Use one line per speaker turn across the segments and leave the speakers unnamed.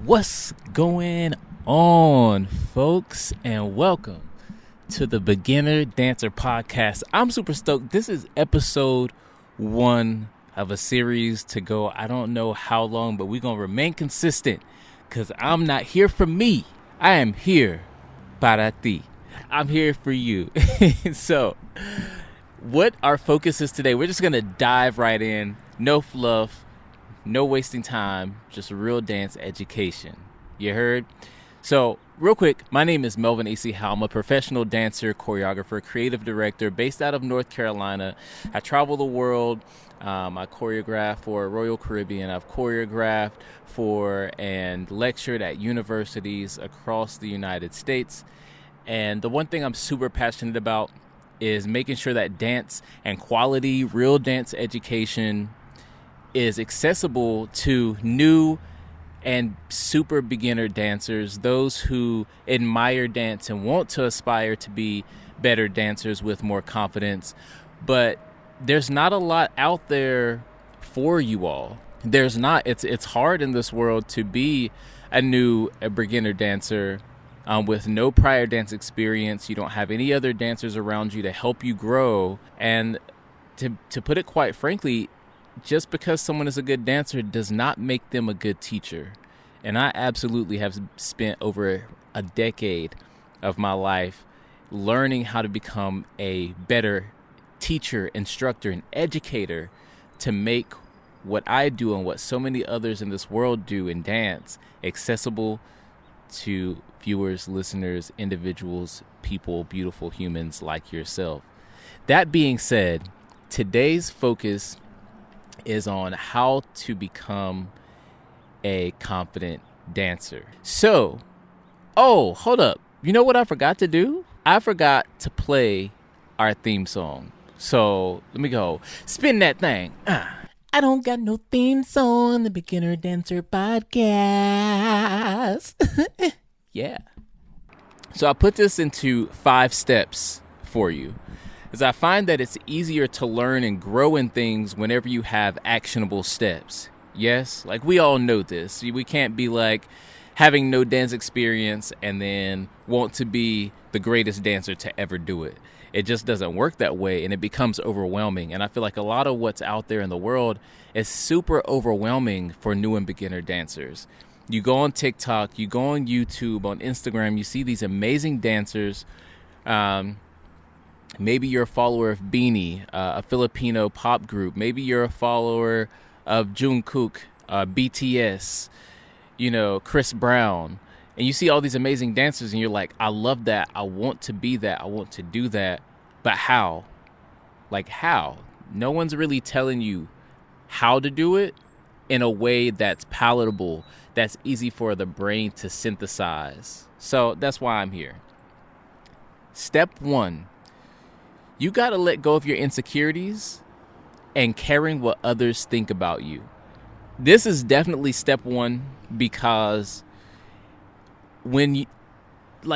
What's going on, folks, and welcome to the Beginner Dancer Podcast. I'm super stoked. This is episode 1 of a series to go. I don't know how long, but we're going to remain consistent because I'm not here for me. I am here para ti. I'm here for you. So, what our focus is today, we're just going to dive right in. No fluff. No wasting time, just real dance education. You heard? So, real quick, my name is Melvin A.C. Howe. I'm a professional dancer, choreographer, creative director based out of North Carolina. I travel the world. I choreograph for Royal Caribbean. I've choreographed for and lectured at universities across the United States. And the one thing I'm super passionate about is making sure that dance and quality, real dance education is accessible to new and super beginner dancers, those who admire dance and want to aspire to be better dancers with more confidence. But there's not a lot out there for you all. There's not. It's hard in this world to be a beginner dancer with no prior dance experience. You don't have any other dancers around you to help you grow. And to put it quite frankly, just because someone is a good dancer does not make them a good teacher. And I absolutely have spent over a decade of my life learning how to become a better teacher, instructor, and educator to make what I do and what so many others in this world do in dance accessible to viewers, listeners, individuals, people, beautiful humans like yourself. That being said, today's focus is on how to become a confident dancer. So, hold up. You know what I forgot to do? I forgot to play our theme song. So, let me go. Spin that thing. I don't got no theme song, the Beginner Dancer Podcast. Yeah. So, I put this into 5 steps for you, is I find that it's easier to learn and grow in things whenever you have actionable steps. Yes, like we all know this. We can't be like having no dance experience and then want to be the greatest dancer to ever do it. It just doesn't work that way, and it becomes overwhelming. And I feel like a lot of what's out there in the world is super overwhelming for new and beginner dancers. You go on TikTok, you go on YouTube, on Instagram, you see these amazing dancers. Maybe you're a follower of Beanie, a Filipino pop group. Maybe you're a follower of Jungkook, BTS, Chris Brown. And you see all these amazing dancers and you're like, I love that. I want to be that. I want to do that. But how? Like how? No one's really telling you how to do it in a way that's palatable, that's easy for the brain to synthesize. So that's why I'm here. Step 1. You got to let go of your insecurities and caring what others think about you. This is definitely step 1 because when you,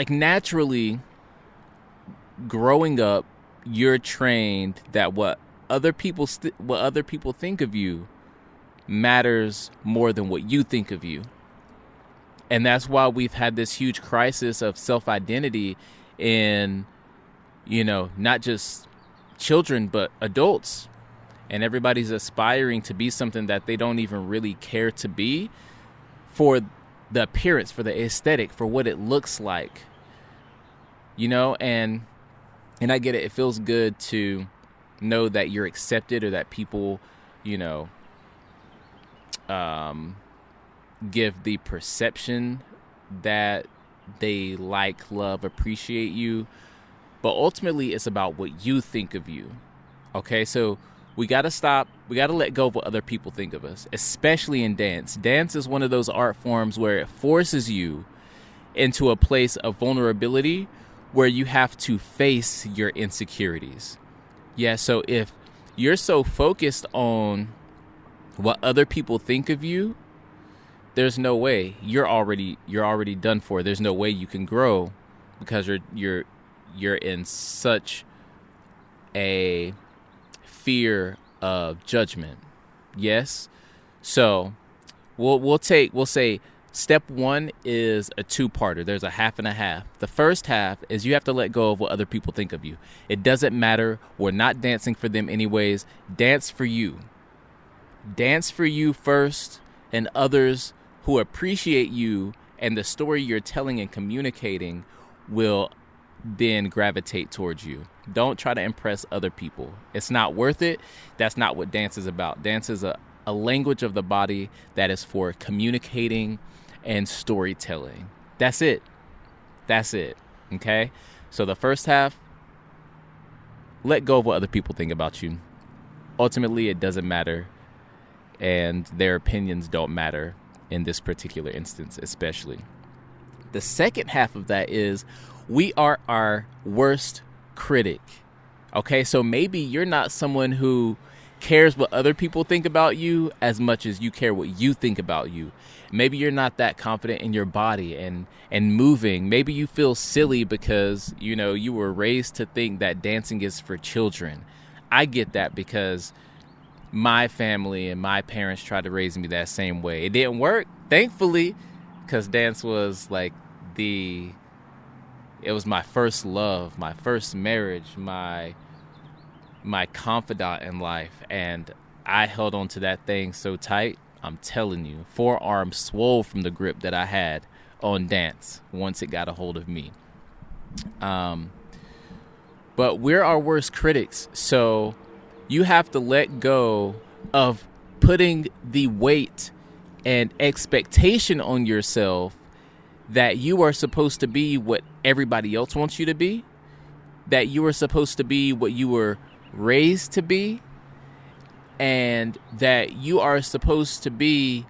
naturally growing up, you're trained that what other people think of you matters more than what you think of you. And that's why we've had this huge crisis of self-identity in not just children, but adults. And everybody's aspiring to be something that they don't even really care to be for the appearance, for the aesthetic, for what it looks like. And I get it. It feels good to know that you're accepted or that people, give the perception that they like, love, appreciate you. But ultimately, it's about what you think of you. Okay, so we got to stop. We got to let go of what other people think of us, especially in dance. Dance is one of those art forms where it forces you into a place of vulnerability where you have to face your insecurities. Yeah, so if you're so focused on what other people think of you, there's no way. You're already done for. There's no way you can grow because you're in such a fear of judgment. Yes. So we'll say Step one is a two-parter. There's a half and a half. The first half is you have to let go of what other people think of you. It doesn't matter. We're not dancing for them anyways. Dance for you. Dance for you first, and others who appreciate you and the story you're telling and communicating will then gravitate towards you. Don't try to impress other people. It's not worth it. That's not what dance is about. Dance is a language of the body that is for communicating and storytelling. That's it. That's it. Okay? So the first half, let go of what other people think about you. Ultimately, it doesn't matter, and their opinions don't matter in this particular instance, especially. The second half of that is we are our worst critic. Okay, so maybe you're not someone who cares what other people think about you as much as you care what you think about you. Maybe you're not that confident in your body and moving. Maybe you feel silly because, you were raised to think that dancing is for children. I get that because my family and my parents tried to raise me that same way. It didn't work, thankfully, because dance was like it was my first love, my first marriage, my confidant in life, and I held on to that thing so tight. I'm telling you, forearms swole from the grip that I had on dance once it got a hold of me. But we're our worst critics, so you have to let go of putting the weight and expectation on yourself that you are supposed to be what everybody else wants you to be, that you are supposed to be what you were raised to be, and that you are supposed to be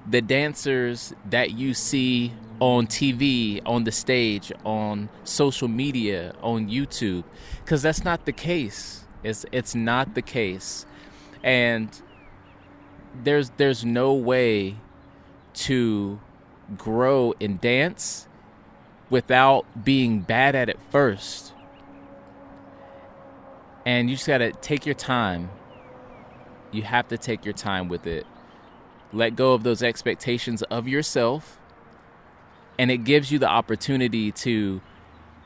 the dancers that you see on TV, on the stage, on social media, on YouTube, because that's not the case. It's not the case. And there's no way to grow in dance without being bad at it first. And you just got to take your time. You have to take your time with it. Let go of those expectations of yourself. And it gives you the opportunity to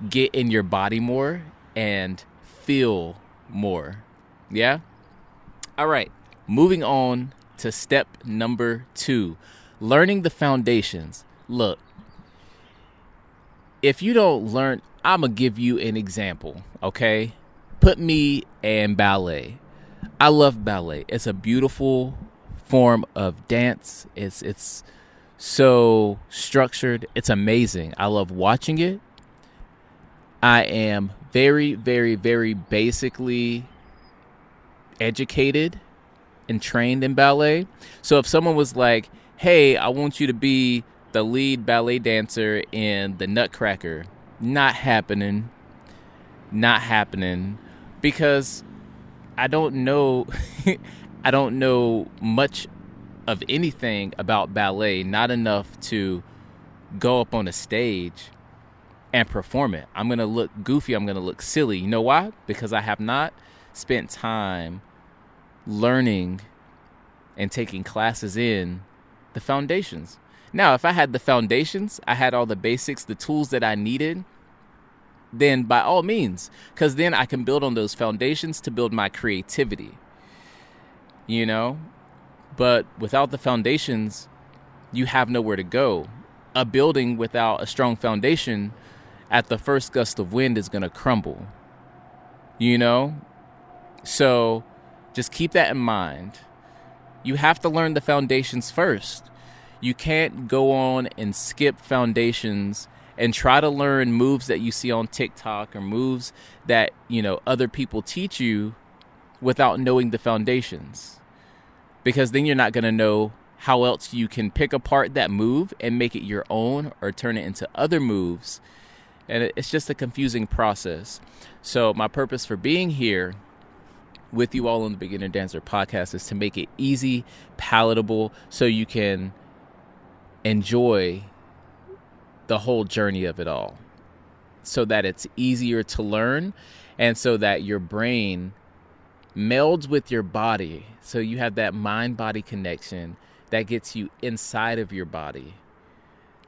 get in your body more and feel more. Yeah? All right. Moving on to step number 2. Learning the foundations. Look, if you don't learn, I'm going to give you an example, okay? Put me in ballet. I love ballet. It's a beautiful form of dance. It's so structured. It's amazing. I love watching it. I am very, very, very basically educated and trained in ballet. So if someone was like, hey, I want you to be the lead ballet dancer in the Nutcracker, not happening. Not happening. Because I don't know I don't know much of anything about ballet, not enough to go up on a stage and perform it. I'm going to look goofy, I'm going to look silly. You know why? Because I have not spent time learning and taking classes in the foundations. Now, if I had the foundations, I had all the basics, the tools that I needed, then by all means, because then I can build on those foundations to build my creativity, But without the foundations, you have nowhere to go. A building without a strong foundation, at the first gust of wind, is going to crumble, So just keep that in mind. You have to learn the foundations first. You can't go on and skip foundations and try to learn moves that you see on TikTok or moves that, other people teach you without knowing the foundations. Because then you're not going to know how else you can pick apart that move and make it your own or turn it into other moves. And it's just a confusing process. So my purpose for being here with you all on the Beginner Dancer podcast is to make it easy, palatable, so you can enjoy the whole journey of it all, so that it's easier to learn and so that your brain melds with your body, so you have that mind-body connection that gets you inside of your body,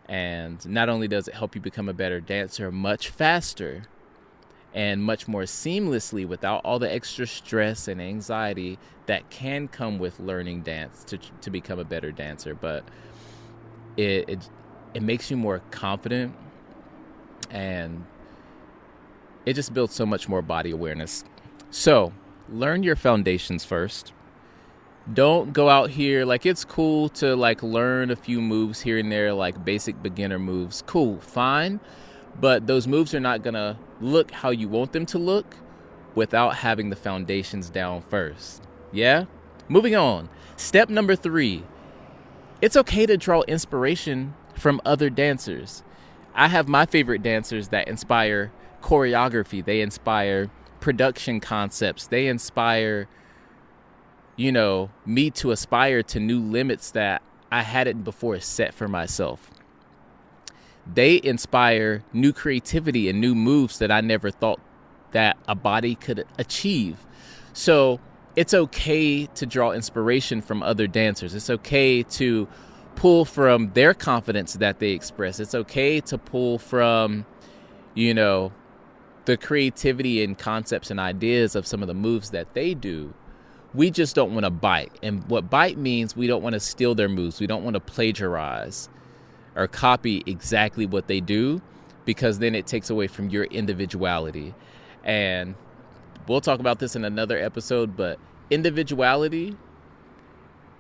And not only does it help you become a better dancer much faster and much more seamlessly without all the extra stress and anxiety that can come with learning dance to become a better dancer, but it makes you more confident, and it just builds so much more body awareness. So learn your foundations first. Don't go out here, like, it's cool to like learn a few moves here and there, like basic beginner moves. Cool, fine. But those moves are not gonna look how you want them to look without having the foundations down first. Yeah? Moving on. Step number 3. It's okay to draw inspiration from other dancers. I have my favorite dancers that inspire choreography. They inspire production concepts. They inspire, me to aspire to new limits that I hadn't before set for myself. They inspire new creativity and new moves that I never thought that a body could achieve. So it's okay to draw inspiration from other dancers. It's okay to pull from their confidence that they express. It's okay to pull from, the creativity and concepts and ideas of some of the moves that they do. We just don't want to bite. And what bite means, we don't want to steal their moves. We don't want to plagiarize or copy exactly what they do, because then it takes away from your individuality. And we'll talk about this in another episode, but individuality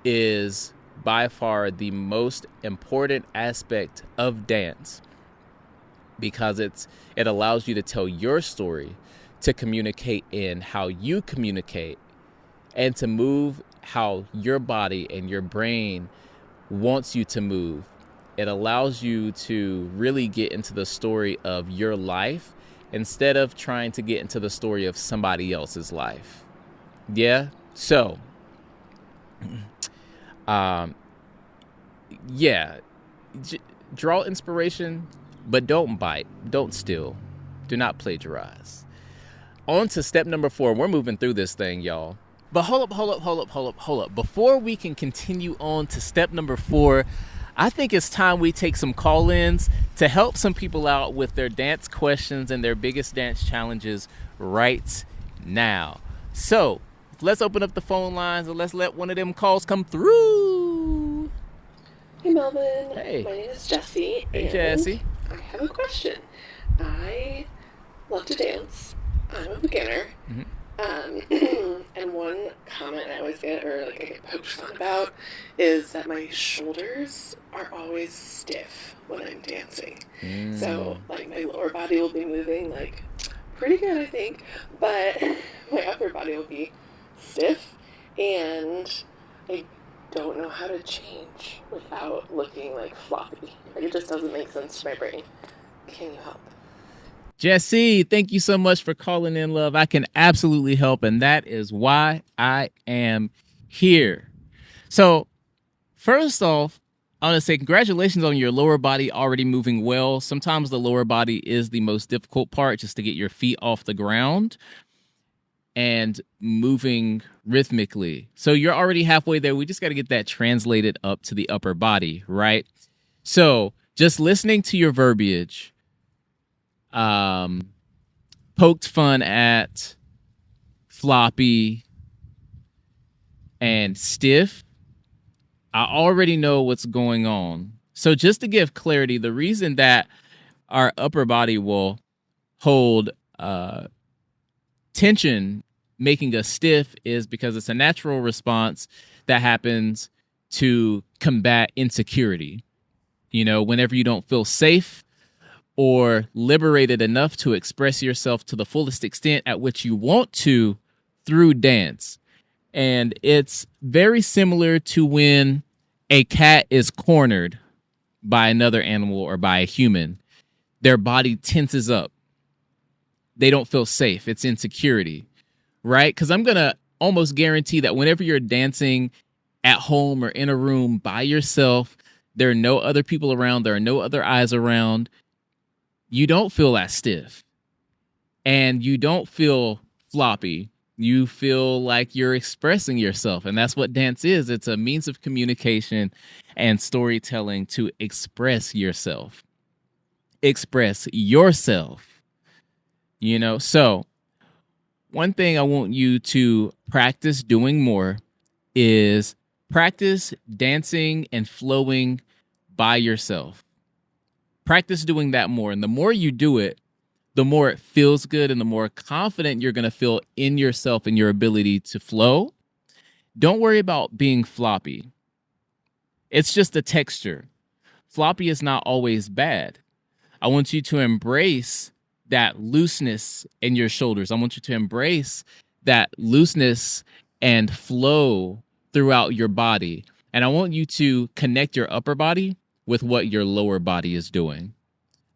is by far the most important aspect of dance, because it allows you to tell your story, to communicate in how you communicate, and to move how your body and your brain wants you to move. It allows you to really get into the story of your life instead of trying to get into the story of somebody else's life. Yeah? So, draw inspiration, but don't bite, don't steal, do not plagiarize. On to step number 4. We're moving through this thing, y'all. But hold up. Before we can continue on to step number 4, I think it's time we take some call-ins to help some people out with their dance questions and their biggest dance challenges right now. So let's open up the phone lines and let's let one of them calls come through.
Hey, Melvin.
Hey.
My name is Jessie.
Hey, Jessie.
I have a question. I love to dance. I'm a beginner.
Mm-hmm.
And one comment I always get, or like I get poked fun about, is that my shoulders are always stiff when I'm dancing. So like my lower body will be moving like pretty good, I think, but my upper body will be stiff, and I don't know how to change without looking like floppy. Like, it just doesn't make sense to my brain. Can you help?
Jessie, thank you so much for calling in, love. I can absolutely help, and that is why I am here. So, first off, I want to say congratulations on your lower body already moving well. Sometimes the lower body is the most difficult part, just to get your feet off the ground and moving rhythmically. So you're already halfway there. We just got to get that translated up to the upper body, right? So just listening to your verbiage, poked fun at floppy and stiff, I already know what's going on. So just to give clarity, the reason that our upper body will hold tension, making us stiff, is because it's a natural response that happens to combat insecurity. Whenever you don't feel safe or liberated enough to express yourself to the fullest extent at which you want to through dance. And it's very similar to when a cat is cornered by another animal or by a human. Their body tenses up. They don't feel safe. It's insecurity, right? Because I'm going to almost guarantee that whenever you're dancing at home or in a room by yourself, there are no other people around, there are no other eyes around, you don't feel that stiff and you don't feel floppy. You feel like you're expressing yourself. And that's what dance is. It's a means of communication and storytelling to express yourself. Express yourself. So one thing I want you to practice doing more is practice dancing and flowing by yourself. Practice doing that more. And the more you do it, the more it feels good and the more confident you're going to feel in yourself and your ability to flow. Don't worry about being floppy. It's just a texture. Floppy is not always bad. I want you to embrace that looseness in your shoulders. I want you to embrace that looseness and flow throughout your body. And I want you to connect your upper body with what your lower body is doing.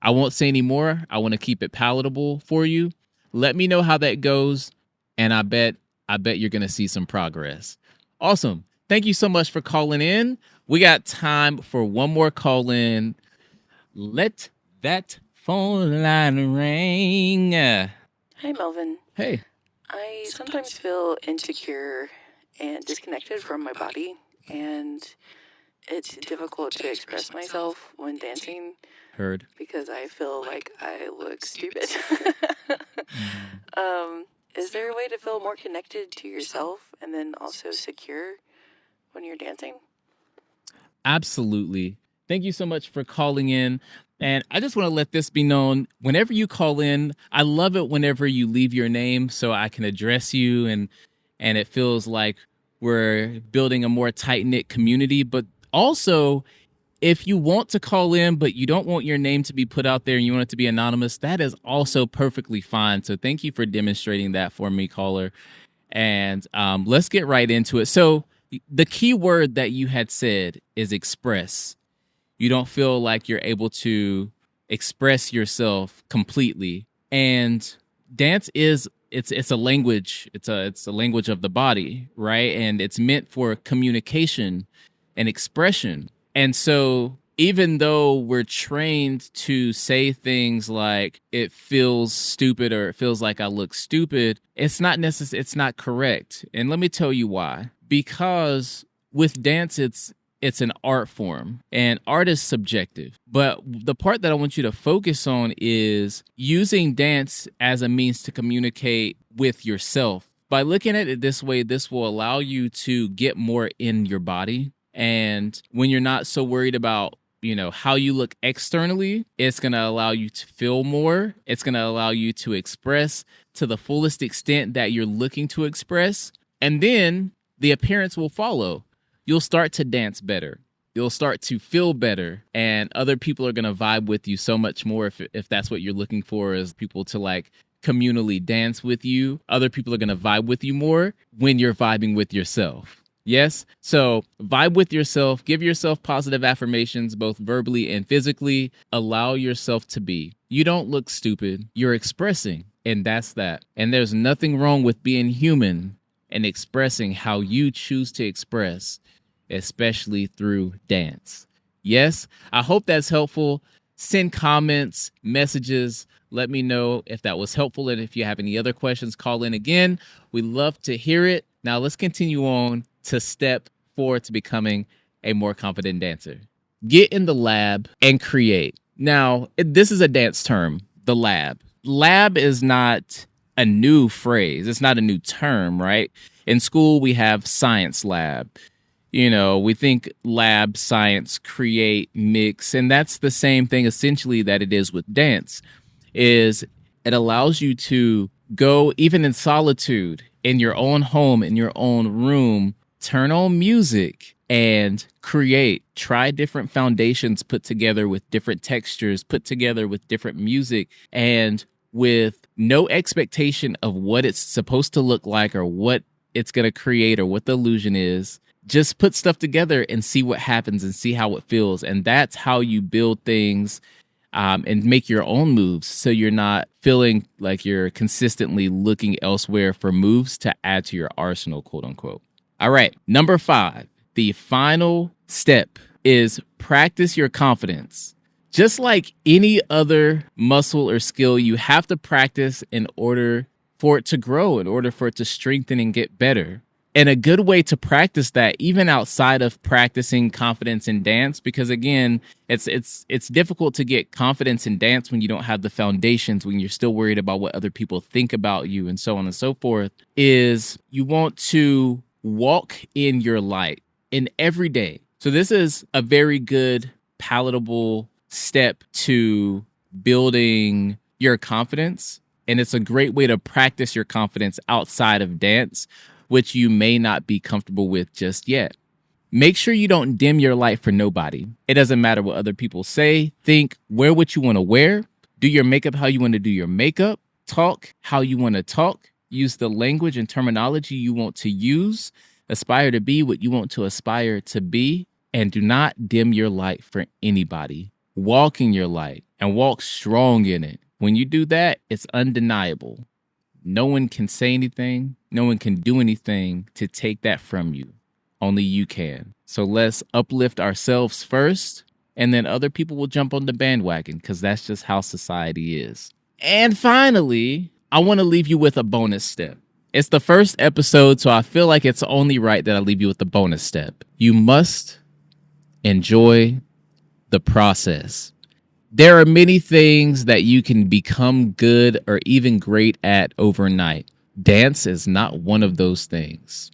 I won't say any more. I want to keep it palatable for you. Let me know how that goes, and I bet you're going to see some progress. Awesome. Thank you so much for calling in. We got time for one more call in. Let that phone line ring.
Hi, Melvin.
Hey.
I sometimes feel insecure and disconnected from my body, and it's difficult to express myself when dancing.
Heard.
Because I feel like I look stupid. Is there a way to feel more connected to yourself and then also secure when you're dancing?
Absolutely. Thank you so much for calling in. And I just want to let this be known. Whenever you call in, I love it whenever you leave your name so I can address you and it feels like we're building a more tight-knit community. But also, if you want to call in, but you don't want your name to be put out there and you want it to be anonymous, that is also perfectly fine. So thank you for demonstrating that for me, caller. And let's get right into it. So the key word that you had said is express. You don't feel like you're able to express yourself completely. And dance is it's a language. It's a language of the body, right? And it's meant for communication and expression. And so even though we're trained to say things like it feels stupid or it feels like I look stupid, it's not necessary. It's not correct. And let me tell you why. Because with dance, it's an art form and art is subjective. But the part that I want you to focus on is using dance as a means to communicate with yourself. By looking at it this way, this will allow you to get more in your body. And when you're not so worried about, how you look externally, it's going to allow you to feel more. It's going to allow you to express to the fullest extent that you're looking to express. And then the appearance will follow. You'll start to dance better. You'll start to feel better. And other people are going to vibe with you so much more if that's what you're looking for, is people to like communally dance with you. Other people are going to vibe with you more when you're vibing with yourself. Yes. So vibe with yourself, give yourself positive affirmations, both verbally and physically. Allow yourself to be. You don't look stupid. You're expressing. And that's that. And there's nothing wrong with being human and expressing how you choose to express, especially through dance. Yes. I hope that's helpful. Send comments, messages. Let me know if that was helpful. And if you have any other questions, call in again. We love to hear it. Now let's continue on to step forward to becoming a more confident dancer. Get in the lab and create. Now, this is a dance term, the lab. Lab is not a new phrase. It's not a new term, right? In school, we have science lab. We think lab, science, create, mix, and that's the same thing essentially that it is with dance, is it allows you to go even in solitude, in your own home, in your own room, turn on music and create. Try different foundations put together with different textures, put together with different music, and with no expectation of what it's supposed to look like or what it's going to create or what the illusion is. Just put stuff together and see what happens and see how it feels. And that's how you build things and make your own moves, so you're not feeling like you're consistently looking elsewhere for moves to add to your arsenal, quote unquote. All right. Number 5, the final step is practice your confidence. Just like any other muscle or skill, you have to practice in order for it to grow, in order for it to strengthen and get better. And a good way to practice that, even outside of practicing confidence in dance, because again, it's difficult to get confidence in dance when you don't have the foundations, when you're still worried about what other people think about you and so on and so forth, is you want to walk in your light in every day. So this is a very good, palatable step to building your confidence. And it's a great way to practice your confidence outside of dance, which you may not be comfortable with just yet. Make sure you don't dim your light for nobody. It doesn't matter what other people say, think, wear what you want to wear, do your makeup how you want to do your makeup, talk how you want to talk, use the language and terminology you want to use, aspire to be what you want to aspire to be, and do not dim your light for anybody. Walk in your light and walk strong in it. When you do that, it's undeniable. No one can say anything. No one can do anything to take that from you. Only you can. So let's uplift ourselves first, and then other people will jump on the bandwagon, because that's just how society is. And finally, I want to leave you with a bonus step. It's the first episode, so I feel like it's only right that I leave you with the bonus step. You must enjoy the process. There are many things that you can become good or even great at overnight. Dance is not one of those things.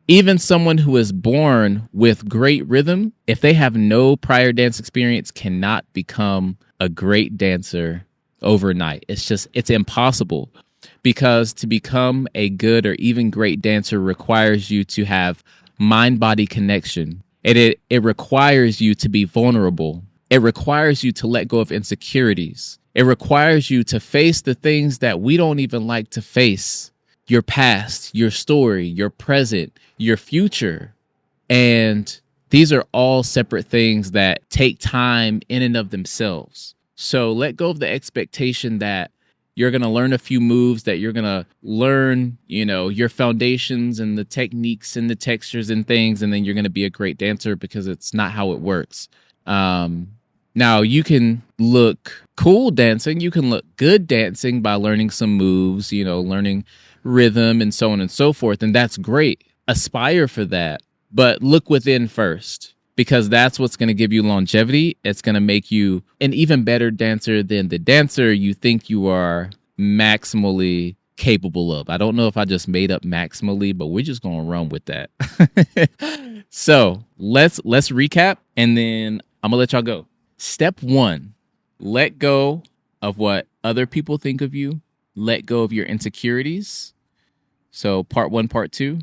Even someone who is born with great rhythm, if they have no prior dance experience, cannot become a great dancer overnight. It's impossible, because to become a good or even great dancer requires you to have mind-body connection. It requires you to be vulnerable. It requires you to let go of insecurities. It requires you to face the things that we don't even like to face. Your past, your story, your present, your future. And these are all separate things that take time in and of themselves. So let go of the expectation that you're going to learn a few moves, that you're going to learn, your foundations and the techniques and the textures and things, and then you're going to be a great dancer, because it's not how it works. Now, you can look cool dancing. You can look good dancing by learning some moves, learning rhythm and so on and so forth. And that's great. Aspire for that. But look within first, because that's what's going to give you longevity. It's going to make you an even better dancer than the dancer you think you are maximally capable of. I don't know if I just made up maximally, but we're just going to run with that. So let's recap, and then I'm going to let y'all go. Step 1, let go of what other people think of you. Let go of your insecurities. So part 1, part 2,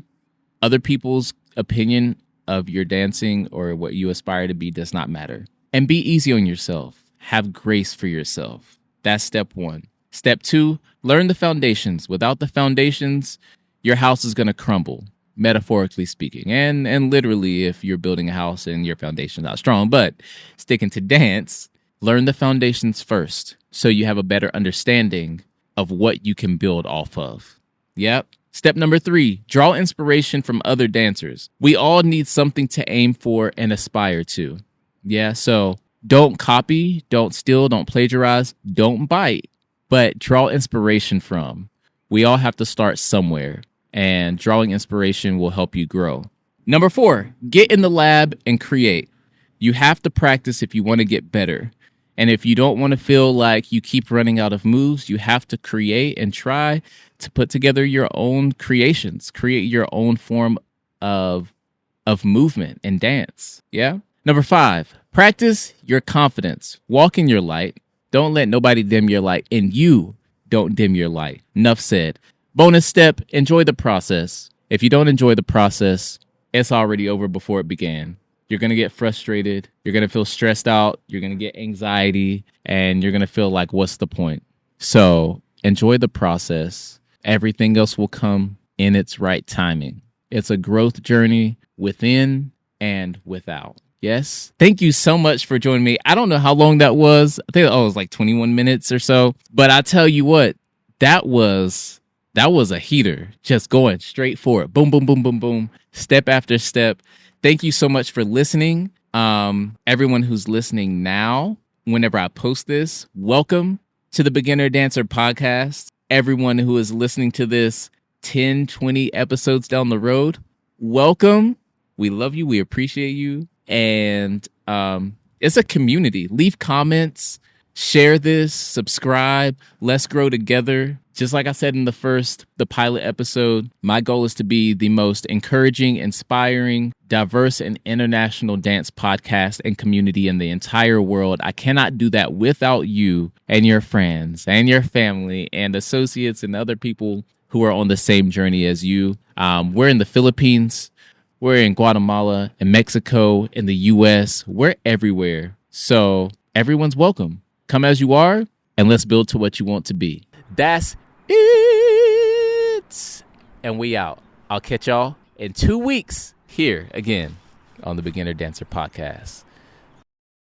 other people's opinion of your dancing or what you aspire to be does not matter. And be easy on yourself. Have grace for yourself. That's step 1. Step 2, learn the foundations. Without the foundations, your house is going to crumble, metaphorically speaking, and literally if you're building a house and your foundation's not strong. But sticking to dance, learn the foundations first so you have a better understanding of what you can build off of. Yep. Step number 3, draw inspiration from other dancers. We all need something to aim for and aspire to. Yeah, so don't copy, don't steal, don't plagiarize, don't bite, but draw inspiration from. We all have to start somewhere, and drawing inspiration will help you grow. Number 4, get in the lab and create. You have to practice if you want to get better. And if you don't want to feel like you keep running out of moves, you have to create and try to put together your own creations, create your own form of movement and dance. Yeah. Number 5, practice your confidence. Walk in your light. Don't let nobody dim your light, and you don't dim your light. Enough said. Bonus step, enjoy the process. If you don't enjoy the process, it's already over before it began. You're going to get frustrated. You're going to feel stressed out. You're going to get anxiety, and you're going to feel like, what's the point? So enjoy the process. Everything else will come in its right timing. It's a growth journey within and without. Yes. Thank you so much for joining me. I don't know how long that was. I think it was like 21 minutes or so. But I tell you what, that was a heater. Just going straight for it. Boom, boom, boom, boom, boom. Step after step. Thank you so much for listening. Everyone who's listening now, whenever I post this, welcome to the Beginner Dancer Podcast. everyone who is listening to this 10, 20 episodes down the road, welcome. We love you. We appreciate you. And it's a community. Leave comments, share this, subscribe. Let's grow together. Just like I said in the pilot episode, my goal is to be the most encouraging, inspiring, diverse, and international dance podcast and community in the entire world. I cannot do that without you and your friends and your family and associates and other people who are on the same journey as you. We're in the Philippines. We're in Guatemala, in Mexico, in the U.S. We're everywhere. So everyone's welcome. Come as you are, and let's build to what you want to be. That's it. And we out. I'll catch y'all in 2 weeks here again on the Beginner Dancer Podcast.